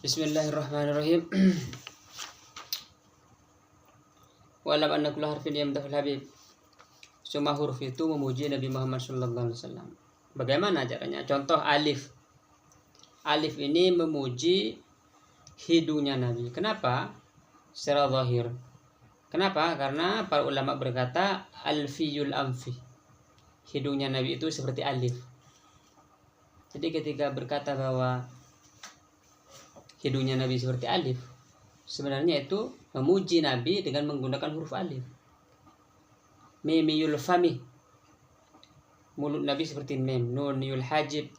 Bismillahirrahmanirrahim. Walam anna kulla harfin yamdahul habib. Semua huruf itu memuji Nabi Muhammad SAW. Bagaimana caranya? Contoh alif. Alif ini memuji hidungnya Nabi. Kenapa? Secara zahir. Kenapa? Karena para ulama berkata alfiyul amfi. Hidungnya Nabi itu seperti alif. Jadi ketika berkata bahwa hidungnya Nabi seperti alif, sebenarnya itu memuji Nabi dengan menggunakan huruf alif. Mimiyul fami, mulut Nabi seperti mim. Nuniyul hajib,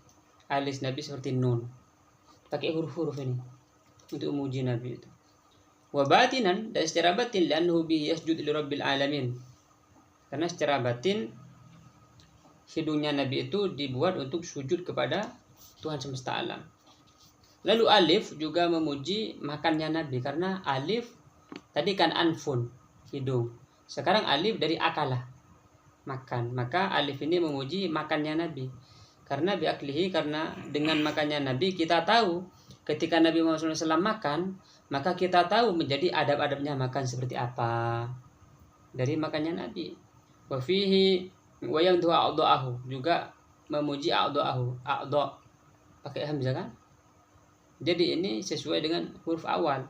alis Nabi seperti nun. Pakai huruf-huruf ini untuk memuji Nabi itu. Wa batinan, dan secara batin, li'annahu bihi yasjud li rabbil alamin. Karena secara batin hidungnya Nabi itu dibuat untuk sujud kepada Tuhan semesta alam. Lalu alif juga memuji makannya Nabi, karena alif tadi kan anfun, hidung. Sekarang alif dari akalah, makan. Maka alif ini memuji makannya Nabi. Karena biaklihi, karena dengan makannya Nabi kita tahu ketika Nabi Muhammad SAW makan, maka kita tahu menjadi adab-adabnya makan seperti apa dari makannya Nabi. Wa fihi wa yamdu a'dha'ahu, juga memuji a'dha'ahu. A'dha' pakai hamzah kan? Jadi ini sesuai dengan huruf awal.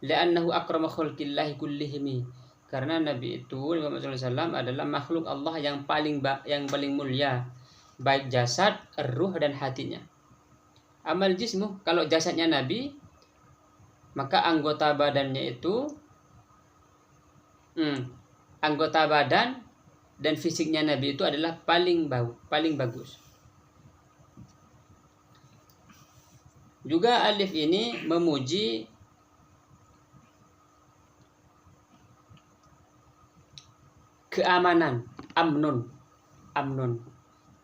Li'annahu akrama khalqillahi kullihimi. Karena Nabi itu Muhammad SAW adalah makhluk Allah yang paling mulia, baik jasad, ruh dan hatinya. Amal jismu, kalau jasadnya Nabi, maka anggota badannya itu anggota badan dan fisiknya Nabi itu adalah paling bagus. Juga alif ini memuji keamanan, amnun.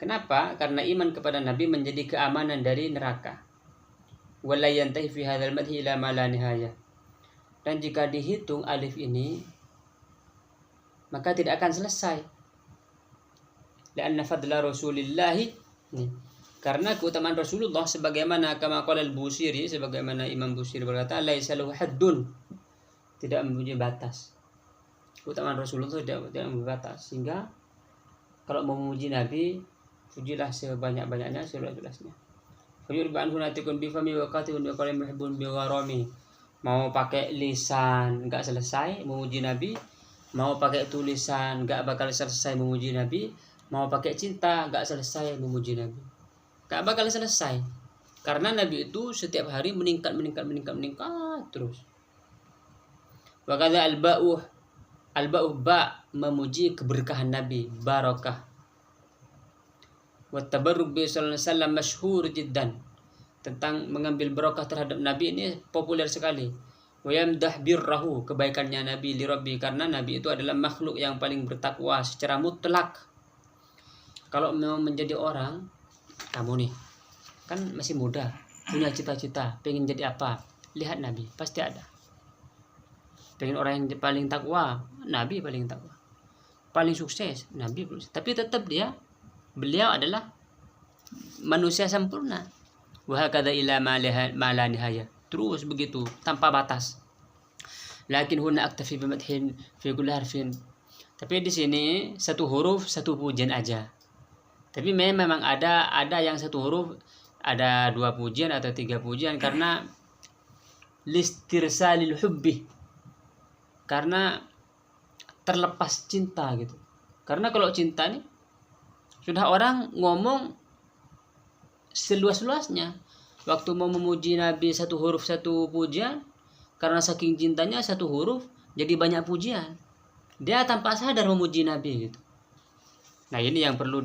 Kenapa? Karena iman kepada Nabi menjadi keamanan dari neraka. Wala yantahi fi hadzal madhi ila ma la nihayah. Dan jika dihitung alif ini, maka tidak akan selesai. Li'anna fadla Rasulillahi, karena keutamaan Rasulullah, sebagaimana kama qala al-Busiri, sebagaimana Imam Busiri berkata, laisa lahu haddun, tidak mempunyai batas. Keutamaan Rasulullah tidak mempunyai batas, sehingga kalau memuji Nabi, pujilah sebanyak-banyaknya, seluas-luasnya. Fayurban hunatikun bifami wa qatibun bi qalim muhibbun bi gharami. Mau pakai lisan enggak selesai memuji Nabi, mau pakai tulisan enggak bakal selesai memuji Nabi, mau pakai cinta enggak selesai memuji Nabi. Enggak bakal selesai. Karena Nabi itu setiap hari meningkat terus. Wa kadza al-ba'u ba memuji keberkahan Nabi, barakah. Wa tabarruk bi sallallahu alaihi wasallam masyhur jiddan. Tentang mengambil barakah terhadap Nabi ini populer sekali. Wa yamdah birrahu, kebaikannya Nabi li rabbi, karena Nabi itu adalah makhluk yang paling bertakwa secara mutlak. Kalau mau menjadi orang, kamu nih kan masih muda, punya cita-cita, pengen jadi apa? Lihat Nabi, pasti ada. Pengen orang yang paling takwa, Nabi paling takwa. Paling sukses, Nabi. Tapi tetap beliau adalah manusia sempurna. Wa hakadha ila ma la nihayah. Terus begitu, tanpa batas. Lakin huna aktafi bi madhin fi kulli harfin. Tapi di sini satu huruf satu pujian aja. Tapi memang ada yang satu huruf ada 2 pujian atau 3 pujian, karena listirsalil hubbi, karena terlepas cinta gitu. Karena kalau cinta nih sudah orang ngomong seluas-luasnya. Waktu mau memuji Nabi satu huruf satu pujian, karena saking cintanya satu huruf jadi banyak pujian. Dia tanpa sadar memuji Nabi gitu. Nah, ini yang perlu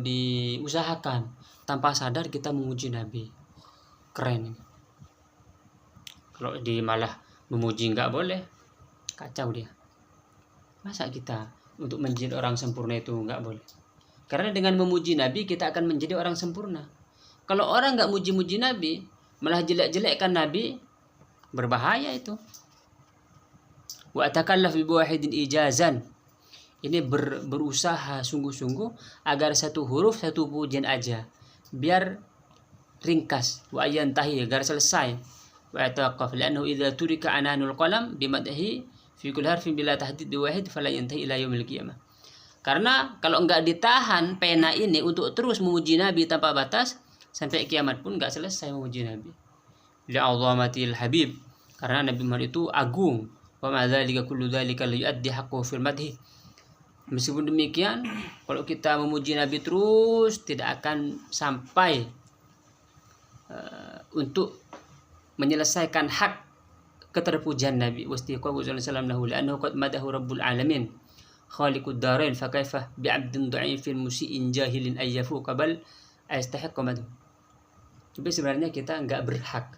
diusahakan. Tanpa sadar kita memuji Nabi. Keren. Kalau malah memuji nggak boleh, kacau dia. Masa kita untuk menjadi orang sempurna itu nggak boleh? Karena dengan memuji Nabi kita akan menjadi orang sempurna. Kalau orang nggak muji-muji Nabi, malah jelek-jelekkan Nabi, berbahaya itu. Wa takallaf bi wahidin ijazan. Ini berusaha sungguh-sungguh agar satu huruf satu pujian aja, biar ringkas, wa yantahi agar selesai, wa yatawaqqaf li'annahu idza turika ananul qalam bimadhi fi kulli harfin bila tahdid wahid fala yantahi ila yaumil qiyamah. Karena kalau enggak ditahan pena ini untuk terus memuji Nabi tanpa batas, sampai kiamat pun enggak selesai memuji Nabi. Li'azamatil habib, karena Nabi Muhammad itu agung. Wa ma dzalika kullu dzalika la yu'addi haqqahu fil madhi. Meskipun demikian, kalau kita memuji Nabi terus tidak akan sampai untuk menyelesaikan hak keterpujian Nabi. Wastiqahu sallallahu alaihi wasallam lahu li'annahu qad madahu rabbul alamin khaliqud darain fa kaifa bi'abdin dha'ifin musii'in jahilin ayyafu qabal ayastahiqqa madhu. Tapi sebenarnya kita enggak berhak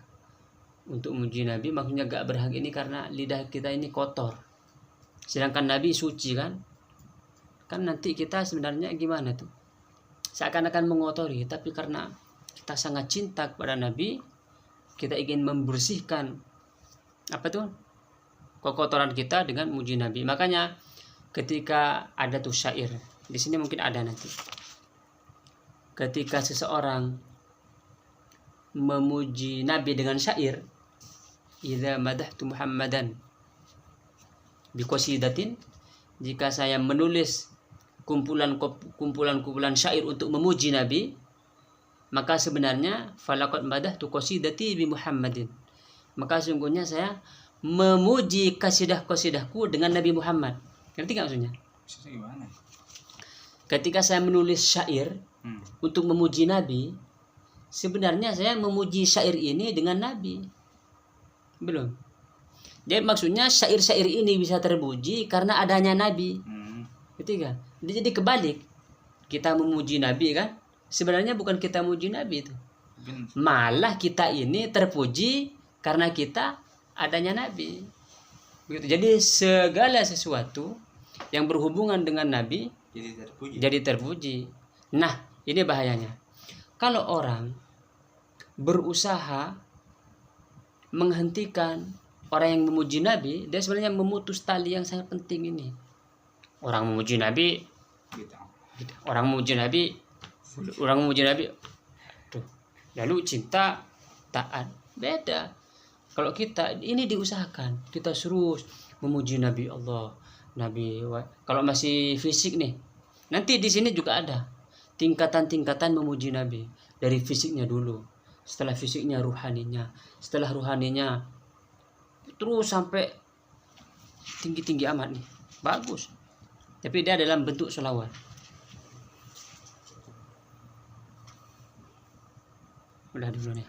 untuk memuji Nabi. Maksudnya enggak berhak ini karena lidah kita ini kotor, sedangkan Nabi suci kan nanti kita sebenarnya gimana tuh, seakan-akan mengotori, tapi karena kita sangat cinta kepada Nabi, kita ingin membersihkan kekotoran kita dengan muji Nabi. Makanya ketika ada tuh syair, di sini mungkin ada nanti, ketika seseorang memuji Nabi dengan syair, idza madahtu Muhammadan biqasidatin, jika saya menulis kumpulan syair untuk memuji Nabi, maka sebenarnya falaqad madahtu qasidati bi Muhammadin, maka sungguhnya saya memuji qasidah-qasidahku dengan Nabi Muhammad. Ngerti nggak maksudnya? Gimana? Ketika saya menulis syair untuk memuji Nabi, sebenarnya saya memuji syair ini dengan Nabi. Belum. Jadi maksudnya syair-syair ini bisa terpuji karena adanya Nabi. Ketiga. Jadi kebalik. Kita memuji Nabi kan? Sebenarnya bukan kita memuji Nabi itu. Malah kita ini terpuji karena kita adanya Nabi. Begitu. Jadi segala sesuatu yang berhubungan dengan Nabi jadi terpuji. Nah, ini bahayanya. Kalau orang berusaha menghentikan orang yang memuji Nabi, dia sebenarnya memutus tali yang sangat penting ini. Orang memuji Nabi, orang memuji Nabi, lalu cinta, taat, beda. Kalau kita ini diusahakan, kita terus memuji Nabi Allah, kalau masih fisik nih, nanti di sini juga ada tingkatan-tingkatan memuji Nabi, dari fisiknya dulu, setelah fisiknya ruhaninya, setelah ruhaninya terus sampai tinggi-tinggi amat nih, bagus. Tapi dia dalam bentuk sholawat. Udah dulu nih.